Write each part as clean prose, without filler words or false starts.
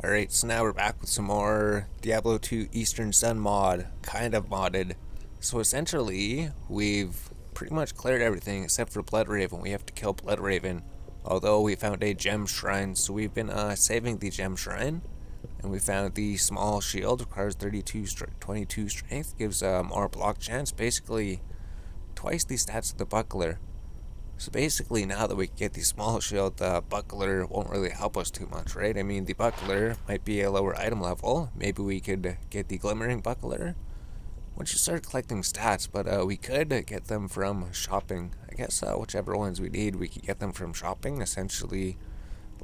Alright, so now we're back with some more Diablo 2 Eastern Sun mod, kind of modded. So essentially, we've pretty much cleared everything except for Bloodraven. We have to kill Bloodraven, although we found a gem shrine. So we've been saving the gem shrine, and we found the small shield, requires 22 strength, gives more block chance, basically twice the stats of the buckler. So basically, now that we can get the small shield, the buckler won't really help us too much, right? I mean, the buckler might be a lower item level. Maybe we could get the glimmering buckler once you start collecting stats, but we could get them from shopping. I guess whichever ones we need, we could get them from shopping. Essentially,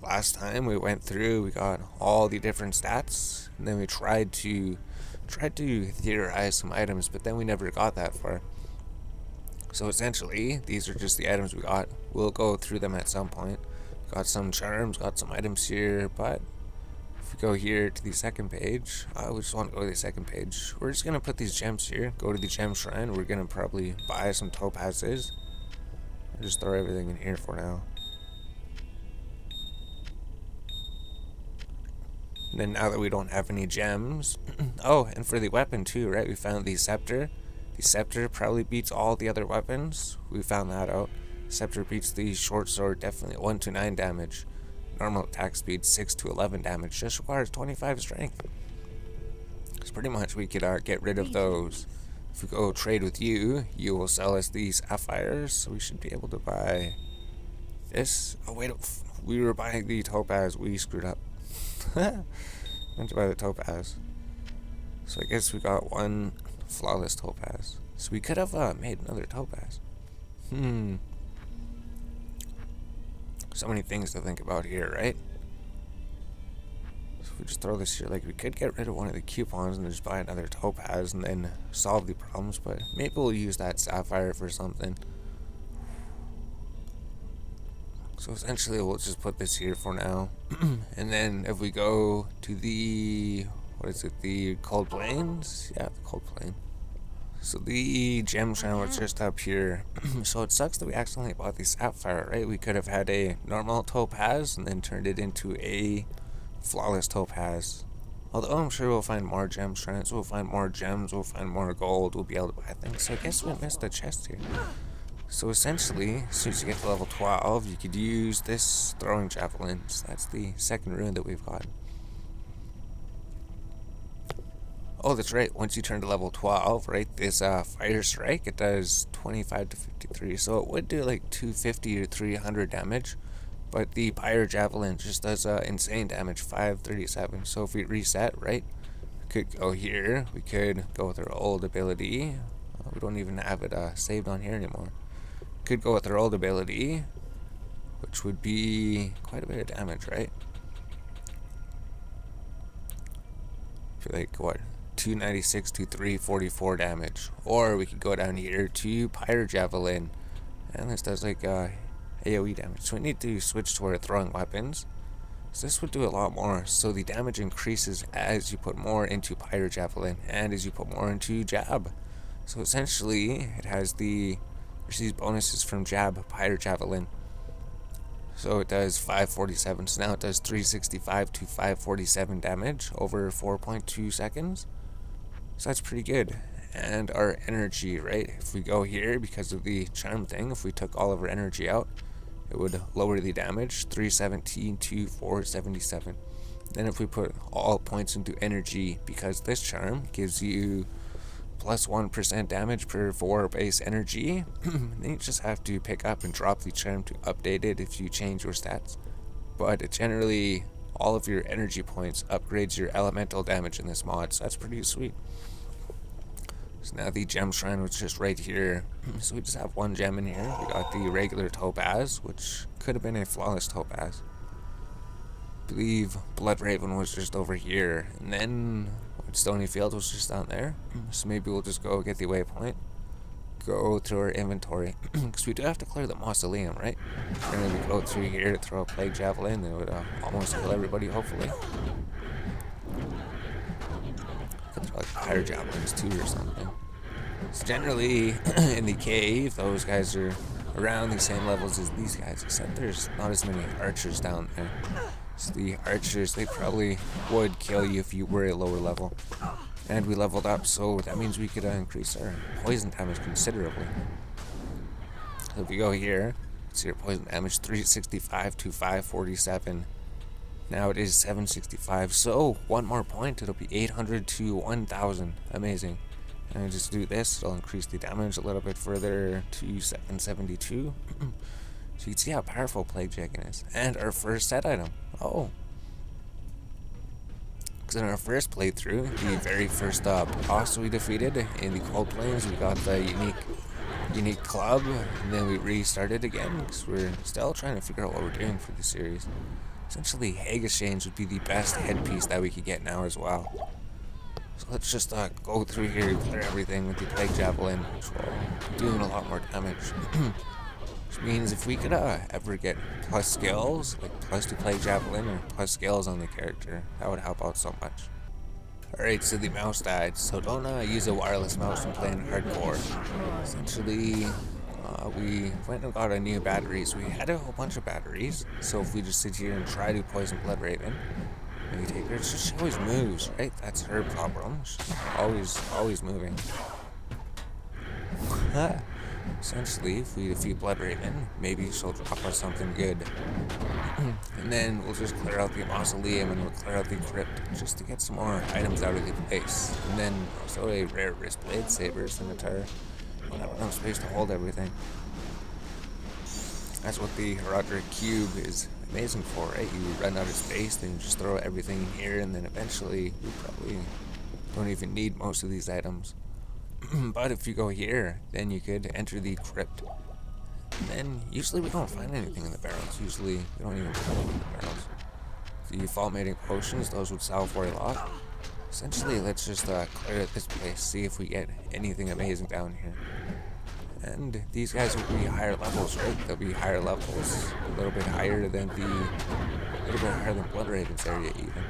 last time we went through, we got all the different stats, and then we tried to theorize some items, but then we never got that far. So essentially, these are just the items we got. We'll go through them at some point. Got some charms, got some items here, but if we go here to the second page, we just want to go to the second page. We're just going to put these gems here, go to the gem shrine. We're going to probably buy some topazes. I'll just throw everything in here for now. And then now that we don't have any gems, oh, and for the weapon too, right? We found the scepter. The scepter probably beats all the other weapons. We found that out. Scepter beats the short sword definitely 1 to 9 damage. Normal attack speed 6 to 11 damage. Just requires 25 strength. So pretty much we could get rid of those. If we go trade with you, you will sell us these sapphires. So we should be able to buy this. Oh wait, we were buying the topaz. We screwed up. Meant to buy the topaz. So I guess we got one flawless topaz. So we could have made another topaz. So many things to think about here, right? So if we just throw this here, like we could get rid of one of the coupons and just buy another topaz and then solve the problems, but maybe we'll use that sapphire for something. So essentially we'll just put this here for now. And then if we go to the, what is it, the Cold Plains? Yeah, the Cold Plain. So the gem shrine was just up here. So it sucks that we accidentally bought the sapphire, right? We could have had a normal topaz and then turned it into a flawless topaz. Although I'm sure we'll find more gem shrines, we'll find more gems, we'll find more gold, we'll be able to buy things. So I guess we missed the chest here. So essentially, as soon as you get to level 12, you could use this throwing javelin. So that's the second rune that we've got. Oh, that's right. Once you turn to level 12, right, this fire strike, it does 25 to 53. So it would do like 250 or 300 damage. But the pyre javelin just does insane damage, 537. So if we reset, right, we could go here. We could go with our old ability. We don't even have it saved on here anymore. Could go with our old ability, which would be quite a bit of damage, right? For like, what? 296 to 344 damage. Or we could go down here to Pyre Javelin, and this does like AoE damage. So we need to switch to our throwing weapons. So this would do a lot more. So the damage increases as you put more into Pyre Javelin and as you put more into Jab. So essentially it has the receives bonuses from Jab, Pyre Javelin. So it does 547. So now it does 365 to 547 damage over 4.2 seconds. So that's pretty good. And our energy, right? If we go here, because of the charm thing, if we took all of our energy out, it would lower the damage, 317 to 477. Then if we put all points into energy, because this charm gives you plus 1% damage per 4 base energy, then you just have to pick up and drop the charm to update it if you change your stats. But it generally, all of your energy points upgrades your elemental damage in this mod, so that's pretty sweet. So now the gem shrine was just right here. So we just have one gem in here. We got the regular topaz, which could have been a flawless topaz. I believe Bloodraven was just over here, and then Stony Field was just down there. So maybe we'll just go get the waypoint, go through our inventory, because we do have to clear the mausoleum, right? And then we go through here to throw a plague javelin, and it would almost kill everybody, hopefully. Could throw like fire javelins too or something. So generally, in the cave, those guys are around the same levels as these guys, except there's not as many archers down there. So the archers, they probably would kill you if you were a lower level. And we leveled up, so that means we could increase our poison damage considerably. So if you go here, see your poison damage 365 to 547. Now it is 765, so one more point, it'll be 800 to 1000. Amazing. And I just do this, it'll increase the damage a little bit further to 772. So you can see how powerful Plague Dragon is. And our first set item. Oh. Because in our first playthrough, the very first boss we defeated in the Cold Plains, we got the unique club, and then we restarted again because we're still trying to figure out what we're doing for the series. Essentially, Haggis Chains would be the best headpiece that we could get now as well. So let's just go through here, clear everything with the Plague Javelin, which will be doing a lot more damage. Which means if we could ever get plus skills, like plus to Plague Javelin or plus skills on the character, that would help out so much. Alright, so the mouse died, so don't use a wireless mouse when playing hardcore. Essentially, we went and got a new batteries. We had a whole bunch of batteries, so if we just sit here and try to poison Blood Raven, and we take her, she always moves, right? That's her problem. She's always moving. Essentially, if we defeat Blood Raven, maybe she'll drop us something good. And then we'll just clear out the mausoleum and we'll clear out the crypt just to get some more items out of the place. And then also a rare wristblade, saber, scimitar. We'll have enough space to hold everything. That's what the Roderick Cube is amazing for, right? You run out of space, then you just throw everything in here, and then eventually you probably don't even need most of these items. But if you go here, then you could enter the crypt. And then usually we don't find anything in the barrels. Usually we don't even find anything in the barrels. The Fall Mating Potions, those would sell for a lot. Essentially, let's just clear this place, see if we get anything amazing down here. And these guys will be higher levels, right? They'll be higher levels, a little bit higher than Blood Raven's area even.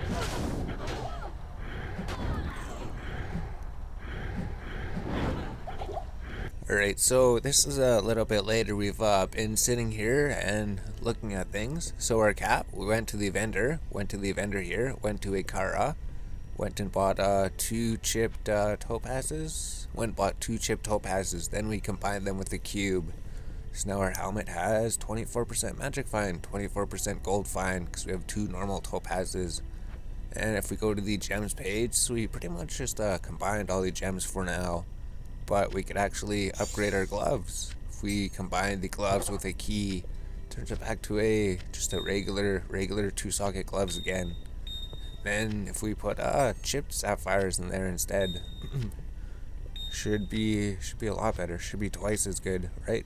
Alright, so this is a little bit later. We've been sitting here and looking at things. So our cap, we went to the vendor here, went to Akara, went and bought 2 chipped topazes, then we combined them with the cube. So now our helmet has 24% magic find, 24% gold find, because we have 2 normal topazes. And if we go to the gems page, so we pretty much just combined all the gems for now. But we could actually upgrade our gloves. If we combine the gloves with a key, turns it back to just a regular 2-socket gloves again. Then if we put chipped sapphires in there instead, should be a lot better. Should be twice as good, right?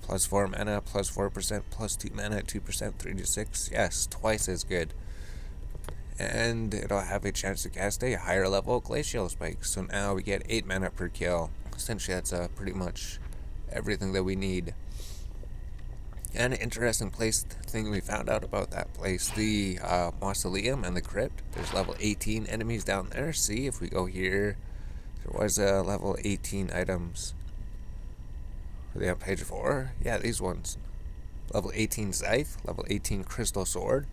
Plus 4 mana, plus 4%, plus 2 mana, 2%, 3 to 6. Yes, twice as good. And it'll have a chance to cast a higher level Glacial Spike. So now we get 8 mana per kill. Essentially, that's pretty much everything that we need. And an interesting thing we found out about that place, the Mausoleum and the Crypt. There's level 18 enemies down there. See, if we go here, there was level 18 items. Are they on page 4? Yeah, these ones. Level 18 Scythe, level 18 Crystal Sword.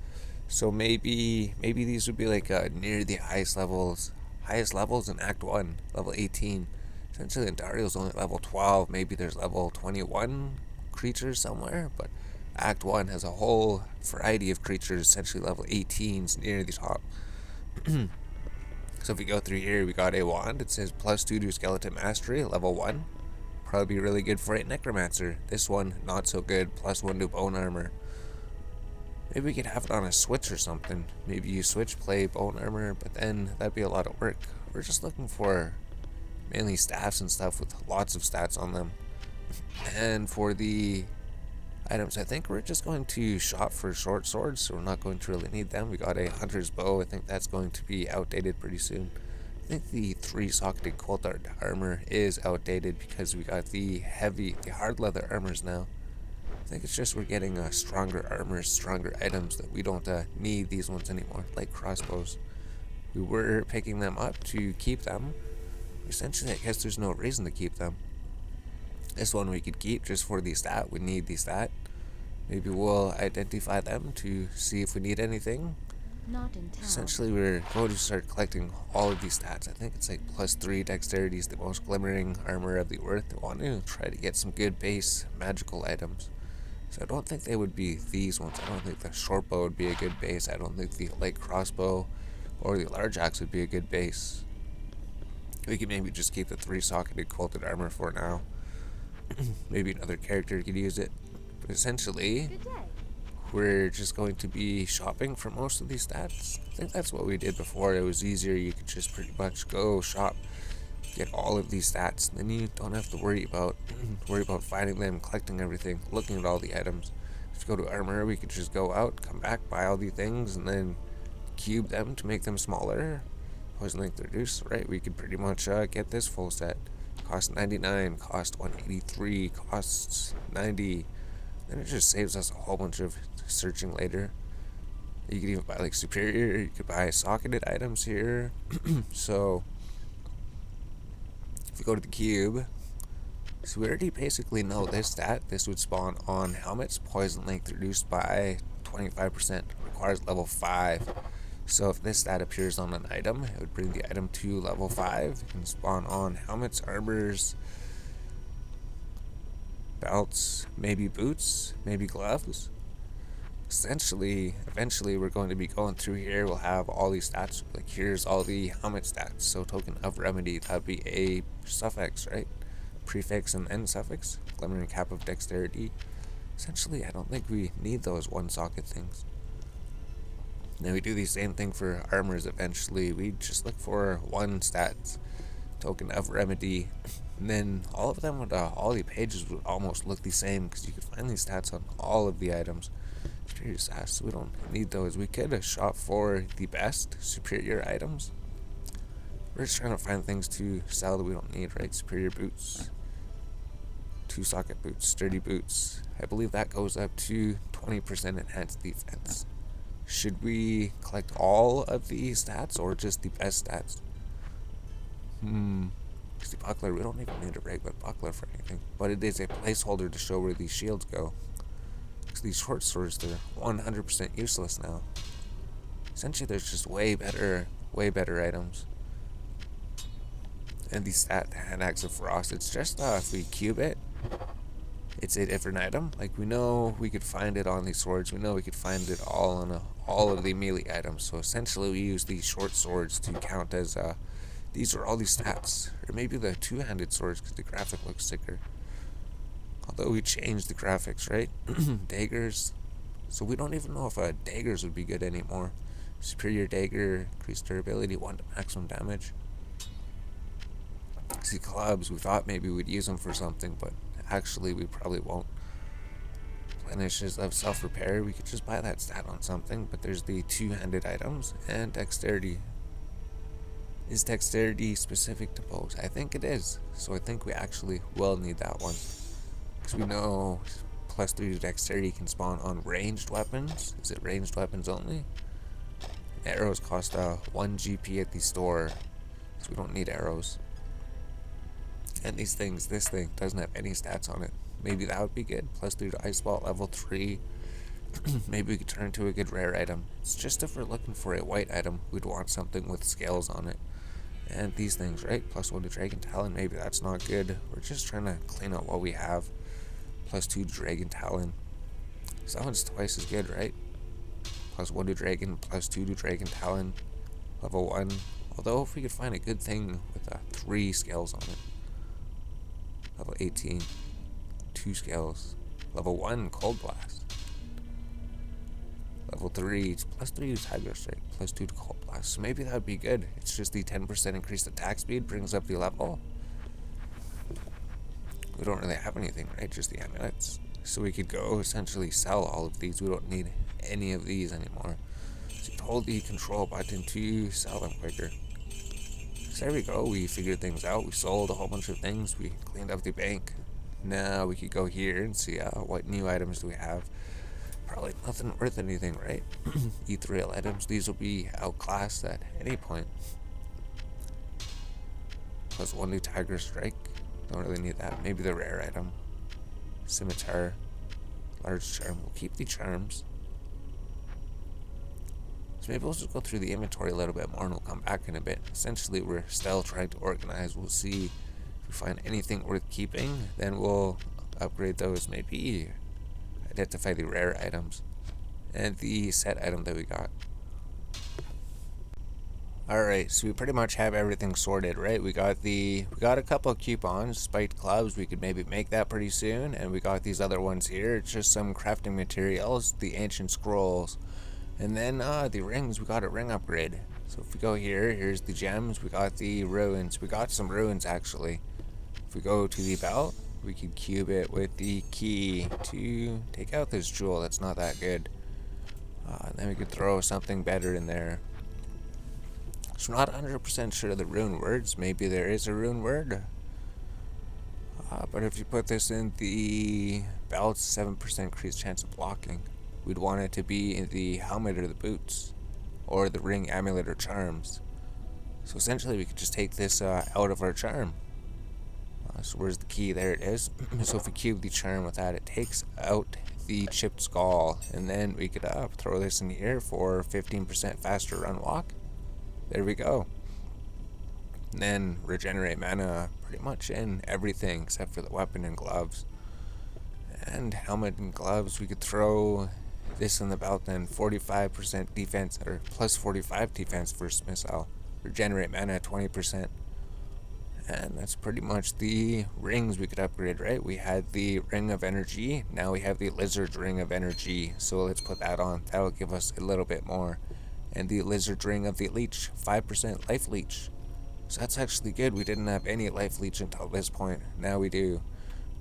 So maybe these would be like near the highest levels in Act 1, level 18. Essentially, Andario's only level 12. Maybe there's level 21 creatures somewhere, but Act 1 has a whole variety of creatures, essentially level 18s near the top. So if we go through here, we got a wand. It says plus 2 to Skeleton Mastery, level 1. Probably be really good for a Necromancer. This one, not so good, plus 1 to Bone Armor. Maybe we could have it on a switch or something. Maybe you switch, play Bone Armor, but then that'd be a lot of work. We're just looking for mainly staffs and stuff with lots of stats on them. And for the items, I think we're just going to shop for short swords, so we're not going to really need them. We got a Hunter's Bow. I think that's going to be outdated pretty soon. I think the 3-socketed Cold Armor is outdated because we got the hard leather armors now. I think it's just we're getting stronger armors, stronger items that we don't need these ones anymore, like crossbows. We were picking them up to keep them. Essentially, I guess there's no reason to keep them. This one we could keep just for the stat. We need the stat. Maybe we'll identify them to see if we need anything. Not in town. Essentially, we're going to start collecting all of these stats. I think it's like +3 dexterity is the most glimmering armor of the earth. I want to try to get some good base magical items. So I don't think they would be these ones. I don't think the short bow would be a good base. I don't think the light crossbow or the large axe would be a good base. We could maybe just keep the 3-socketed quilted armor for now. Maybe another character could use it. But essentially, Good day. we're just going to be shopping for most of these stats. I think that's what we did before. It was easier. You could just pretty much go shop, get all of these stats. Then you don't have to worry about finding them, collecting everything, looking at all the items. If you go to armor, we could just go out, come back, buy all the things, and then cube them to make them smaller. Poison length reduced, right? We could pretty much get this full set. Cost 99, cost 183, costs 90. Then it just saves us a whole bunch of searching later. You could even buy like superior, you could buy socketed items here. So if we go to the cube, so we already basically know this stat. This would spawn on helmets, poison length reduced by 25%, requires level 5. So if this stat appears on an item, it would bring the item to level 5. It can spawn on helmets, armors, belts, maybe boots, maybe gloves. Essentially, eventually we're going to be going through here. We'll have all these stats. Like here's all the helmet stats. So token of remedy, that would be a suffix, right? Prefix and then suffix. Glimmering cap of dexterity. Essentially, I don't think we need those 1-socket things. Then we do the same thing for armors eventually. We just look for 1 stat, token of remedy, and then all of them would, all the pages would almost look the same because you could find these stats on all of the items. Superior stats, so we don't need those. We could shop for the best superior items. We're just trying to find things to sell that we don't need, right? Superior boots, 2-socket boots, sturdy boots. I believe that goes up to 20% enhanced defense. Should we collect all of the stats or just the best stats? Because the buckler, we don't even need a regular buckler for anything. But it is a placeholder to show where these shields go. Because these short swords, they're 100% useless now. Essentially, there's just way better items. And the stat hand axe of frost, it's just if we cube it, it's a different item. Like we know we could find it on these swords. We know we could find it all on all of the melee items. So essentially, we use these short swords to count as these are all these stats, or maybe the 2-handed swords because the graphic looks sicker. Although we changed the graphics, right? Daggers. So we don't even know if daggers would be good anymore. Superior dagger, increased durability, 1 to maximum damage. See, clubs, we thought maybe we'd use them for something, but actually we probably won't. Replenishes of self-repair, we could just buy that stat on something, but there's the 2-handed items, and dexterity. Is dexterity specific to bows? I think it is, so I think we actually will need that one. Because we know +3 to dexterity can spawn on ranged weapons. Is it ranged weapons only? Arrows cost 1 GP at the store, so we don't need arrows. And these things, this thing doesn't have any stats on it. Maybe that would be good. +3 to ice ball, level 3. Maybe we could turn into a good rare item. It's just if we're looking for a white item, we'd want something with scales on it. And these things, right? +1 to dragon talon, maybe that's not good. We're just trying to clean out what we have. +2 to dragon talon. So that one's twice as good, right? +1 to dragon, +2 to dragon talon. Level 1. Although if we could find a good thing with 3 scales on it. Level 18. 2 scales. Level 1, cold blast. Level 3, +3 to tiger strike, +2 to cold blast. So maybe that would be good. It's just the 10% increased attack speed brings up the level. We don't really have anything, right? Just the amulets. So we could go essentially sell all of these. We don't need any of these anymore. So you hold the control button to sell them quicker. So there we go. We figured things out. We sold a whole bunch of things. We cleaned up the bank. Now we could go here and see what new items do we have. Probably nothing worth anything, right? Ethereal items. These will be outclassed at any point. +1 new tiger strike. Don't really need that. Maybe the rare item. Scimitar. Large charm. We'll keep the charms. So maybe we'll just go through the inventory a little bit more and we'll come back in a bit. Essentially, we're still trying to organize. We'll see if we find anything worth keeping. Then we'll upgrade those. Maybe identify the rare items and the set item that we got. Alright, so we pretty much have everything sorted, right? We got a couple of coupons, spiked clubs, we could maybe make that pretty soon, and we got these other ones here. It's just some crafting materials, the ancient scrolls, and then the rings. We got a ring upgrade. So if we go here, here's the gems, we got the ruins. We got some ruins actually. If we go to the belt, we could cube it with the key to take out this jewel that's not that good. And then we could throw something better in there. So I'm not 100% sure of the rune words. Maybe there is a rune word. But if you put this in the belt, 7% increased chance of blocking. We'd want it to be in the helmet or the boots. Or the ring, amulet, or charms. So essentially we could just take this out of our charm. So where's the key? There it is. So if we cube the charm with that, it takes out the chipped skull. And then we could throw this in here for 15% faster run walk. There we go. And then regenerate mana pretty much in everything except for the weapon and gloves. And helmet and gloves, we could throw this in the belt, then 45% defense, or plus 45 defense versus missile. Regenerate mana at 20%. And that's pretty much the rings we could upgrade, right? We had the ring of energy, now we have the lizard ring of energy. So let's put that on. That'll give us a little bit more. And the lizard ring of the leech, 5% life leech. So that's actually good. We didn't have any life leech until this point. Now we do.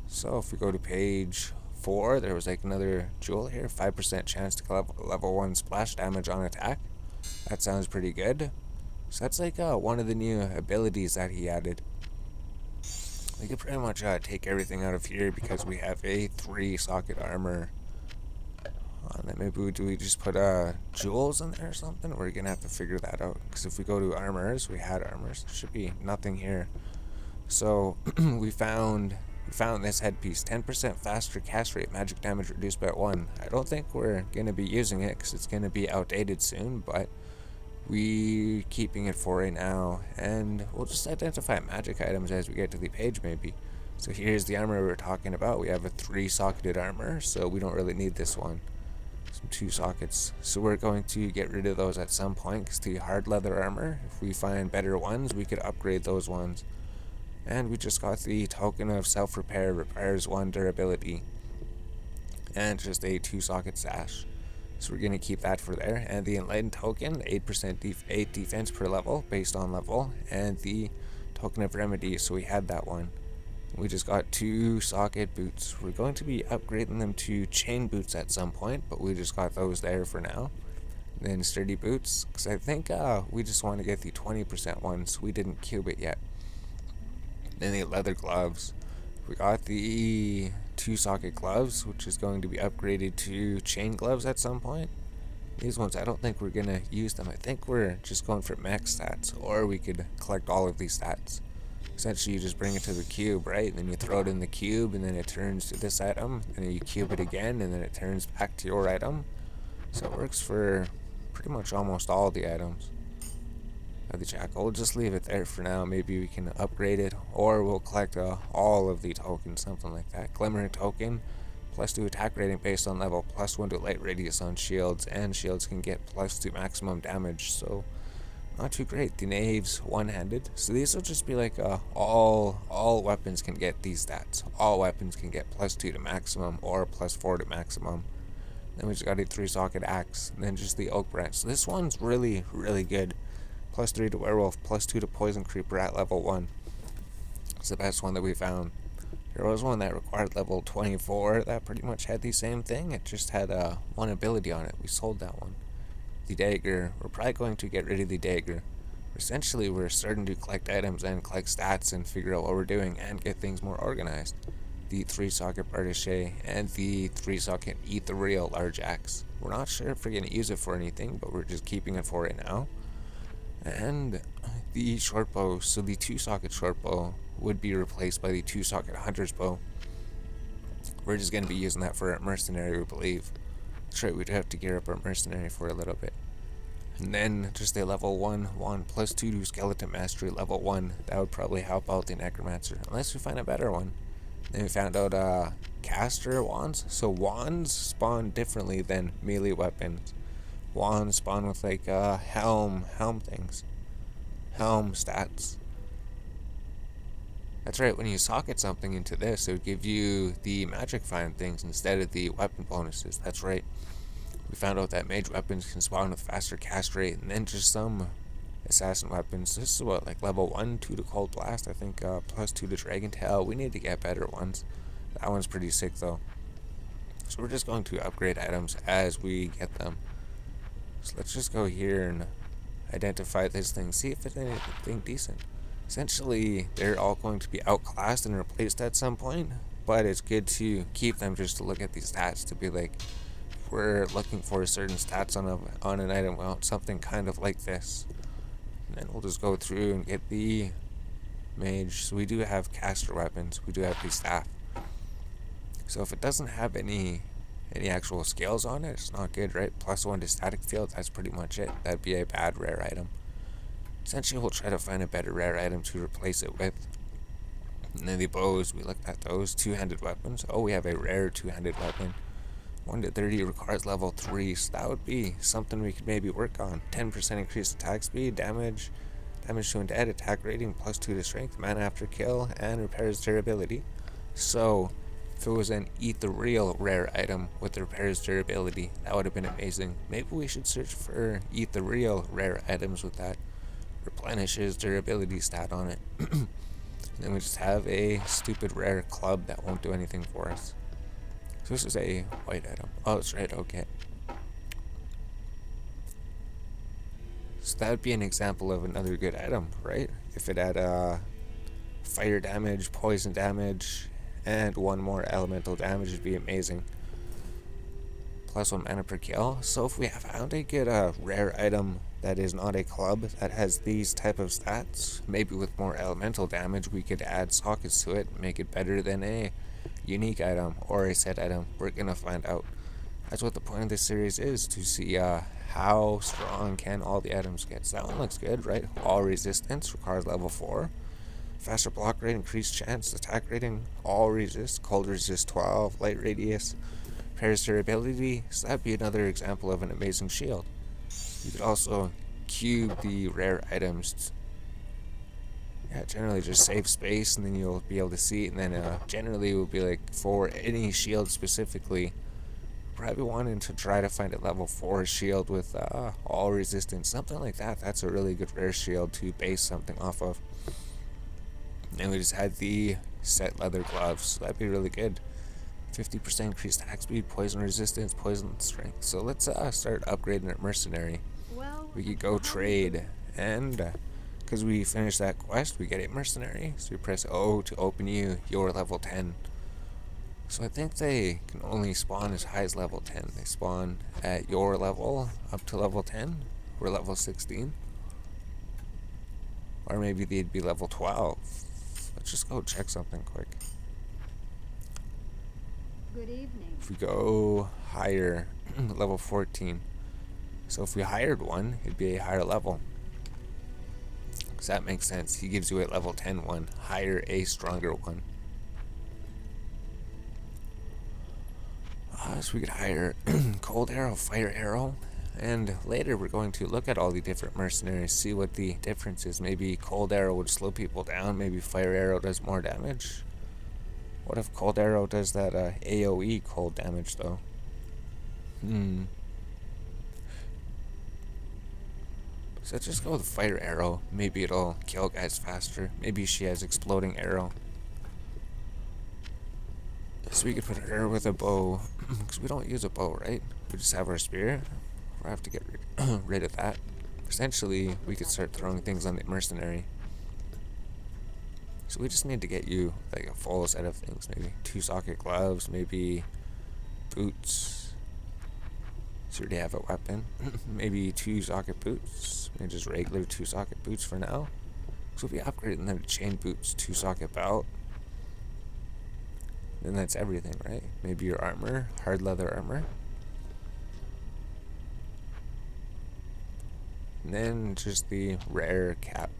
So if we go to page 4, there was like another jewel here, 5% chance to level 1 splash damage on attack. That sounds pretty good. So that's like one of the new abilities that he added. We could pretty much take everything out of here because we have a 3-socket armor. Then maybe do we just put jewels in there or something? We're gonna have to figure that out. Because if we go to armors, we had armors. There should be nothing here. So we found this headpiece. 10% faster cast rate, magic damage reduced by 1. I don't think we're gonna be using it because it's gonna be outdated soon. But we keeping it for right now, and we'll just identify magic items as we get to the page maybe. So here's the armor we were talking about. We have a 3-socketed armor, so we don't really need this one. Some 2 sockets. So we're going to get rid of those at some point because the hard leather armor, if we find better ones, we could upgrade those ones. And we just got the token of self-repair, repairs 1 durability. And just a 2-socket sash. So we're going to keep that for there. And the enlightened token, 8% 8 defense per level based on level. And the token of remedy, so we had that one. We just got 2-socket boots. We're going to be upgrading them to chain boots at some point, but we just got those there for now. And then sturdy boots, because I think we just want to get the 20% ones. We didn't cube it yet. Then the leather gloves. We got the 2-socket gloves, which is going to be upgraded to chain gloves at some point. These ones, I don't think we're going to use them. I think we're just going for max stats, or we could collect all of these stats. Essentially, you just bring it to the cube, right? And then you throw it in the cube, and then it turns to this item. And then you cube it again, and then it turns back to your item. So it works for pretty much almost all the items. The jackal, we'll just leave it there for now. Maybe we can upgrade it, or we'll collect all of the tokens, something like that. Glimmering token, +2 attack rating based on level, +1 to light radius on shields, and shields can get +2 maximum damage. So not too great. The knaves, one-handed. So these will just be like all weapons can get these stats. All weapons can get +2 to maximum or +4 to maximum. Then we just got a 3-socket axe. And then just the oak branch. So this one's really, really good. +3 to werewolf, +2 to poison creeper at level 1. It's the best one that we found. There was one that required level 24 that pretty much had the same thing. It just had one ability on it. We sold that one. The dagger, we're probably going to get rid of the dagger. Essentially, we're starting to collect items and collect stats and figure out what we're doing and get things more organized. The 3-socket bardache and the 3-socket ethereal large axe. We're not sure if we're going to use it for anything, but we're just keeping it for it now. And the short bow, so the 2-socket short bow would be replaced by the 2-socket hunter's bow. We're just going to be using that for our Mercenary, we believe. That's right, we'd have to gear up our Mercenary for a little bit. And then just a level 1 wand plus 2 to Skeleton Mastery level 1. That would probably help out the Necromancer, unless we find a better one. Then we found out caster wands. So wands spawn differently than melee weapons. Wands spawn with like helm things. Helm stats. That's right, when you socket something into this, it would give you the magic find things instead of the weapon bonuses. That's right. We found out that mage weapons can spawn with faster cast rate, and then just some assassin weapons. This is what, like level 1, 2 to Cold Blast, I think, plus 2 to Dragon Tail. We need to get better ones. That one's pretty sick though. So we're just going to upgrade items as we get them. So let's just go here and identify this thing, see if it's anything decent. Essentially, they're all going to be outclassed and replaced at some point, but it's good to keep them just to look at these stats to be like, if we're looking for certain stats on an item, we want something kind of like this. And then we'll just go through and get the mage. So we do have caster weapons, we do have the staff. So if it doesn't have any actual scales on it, it's not good, right? +1 to static field, that's pretty much it. That'd be a bad rare item. Essentially, we'll try to find a better rare item to replace it with. And then the bows, we looked at those. Two-handed weapons. Oh, we have a rare two-handed weapon. 1 to 30 requires level 3, so that would be something we could maybe work on. 10% increased attack speed, damage to undead, attack rating, +2 to strength, mana after kill, and repairs durability. So, if it was an ethereal rare item with repairs durability, that would have been amazing. Maybe we should search for ethereal rare items with that. Replenishes durability stat on it. Then we just have a stupid rare club that won't do anything for us. So this is a white item. Oh, that's right, okay. So that would be an example of another good item, right? If it had fire damage, poison damage, and 1 more elemental damage, would be amazing. +1 mana per kill. So if we have found a good rare item that is not a club that has these type of stats, maybe with more elemental damage, we could add sockets to it, make it better than a unique item or a set item. We're gonna find out. That's what the point of this series is, to see how strong can all the items get. So that one looks good, right? All resistance requires level 4. Faster block rate, increased chance, attack rating, all resist, cold resist 12, light radius, repairs durability. So that'd be another example of an amazing shield. You could also cube the rare items. Yeah, generally just save space and then you'll be able to see it. And then generally it will be like for any shield specifically, probably wanting to try to find a level 4 shield with all resistance, something like that. That's a really good rare shield to base something off of. And we just had the set leather gloves, so that'd be really good. 50% increased attack speed, poison resistance, poison strength. So let's start upgrading our mercenary. We could go trade, and because we finished that quest, we get a mercenary. So we press O to open your level 10. So I think they can only spawn as high as level 10. They spawn at your level up to level 10. We're level 16. Or maybe they'd be level 12. Let's just go check something quick. Good evening. If we go higher, level 14. So if we hired one, it'd be a higher level. Does that make sense? He gives you a level 10 one. Hire a stronger one. So we could hire Cold Arrow, Fire Arrow. And later we're going to look at all the different mercenaries, see what the difference is. Maybe Cold Arrow would slow people down. Maybe Fire Arrow does more damage. What if Cold Arrow does that AoE cold damage though? So let's just go with Fire Arrow. Maybe it'll kill guys faster. Maybe she has Exploding Arrow. So we could put her with a bow, because we don't use a bow, right? We just have our spear. We'll have to get rid of that. Essentially, we could start throwing things on the mercenary. So we just need to get you like a full set of things. Maybe 2 socket gloves, maybe boots. So you already have a weapon. Maybe 2 socket boots. Maybe just regular 2 socket boots for now. So we'll be upgrading them to chain boots, 2 socket belt. Then that's everything, right? Maybe your armor, hard leather armor. And then just the rare cap.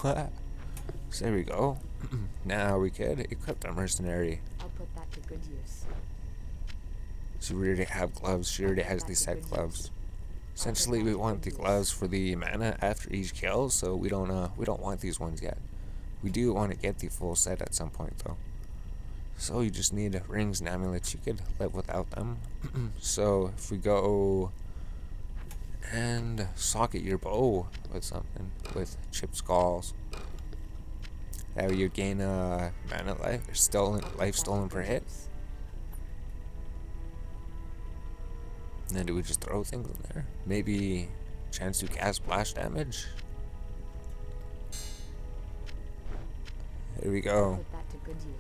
So there we go. Now we could equip our mercenary. I'll put that to good use. So we already have gloves. She already has the set gloves. Essentially, we want the gloves for the mana after each kill, so we don't want these ones yet. We do want to get the full set at some point though. So you just need rings and amulets. You could live without them. So if we go and socket your bow with something, with chip skulls, that way you gain mana life, life stolen per hit. And then do we just throw things in there? Maybe chance to cast blast damage. There we go.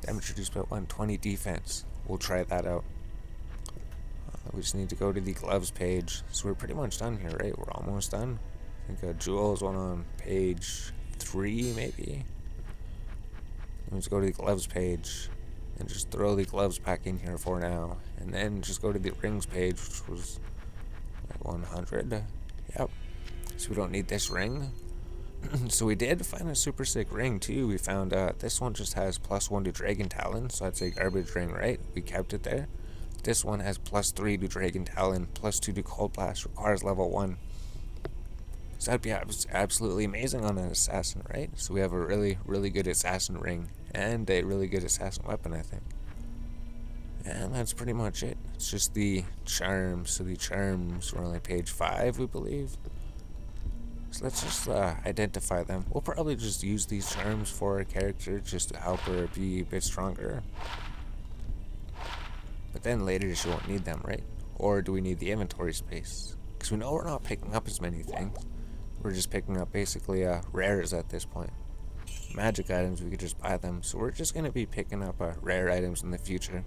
Damage reduced by 120 defense. We'll try that out. We just need to go to the gloves page. So we're pretty much done here, right? We're almost done. I think Jewel's one on page 3, maybe. Let's go to the gloves page and just throw the gloves back in here for now. And then just go to the rings page, which was like 100. Yep. So we don't need this ring. So we did find a super sick ring too. We found this one just has +1 to Dragon Talon, so that's a garbage ring, right? We kept it there. This one has +3 to Dragon Talon, +2 to Cold Blast, requires level 1. So that'd be absolutely amazing on an assassin, right? So we have a really, really good assassin ring and a really good assassin weapon, I think. And that's pretty much it. It's just the charms. So the charms were only page 5, we believe. So let's just identify them. We'll probably just use these charms for our character just to help her be a bit stronger. But then later she won't need them, right? Or do we need the inventory space? Because we know we're not picking up as many things. We're just picking up basically rares at this point. Magic items, we could just buy them. So we're just going to be picking up rare items in the future.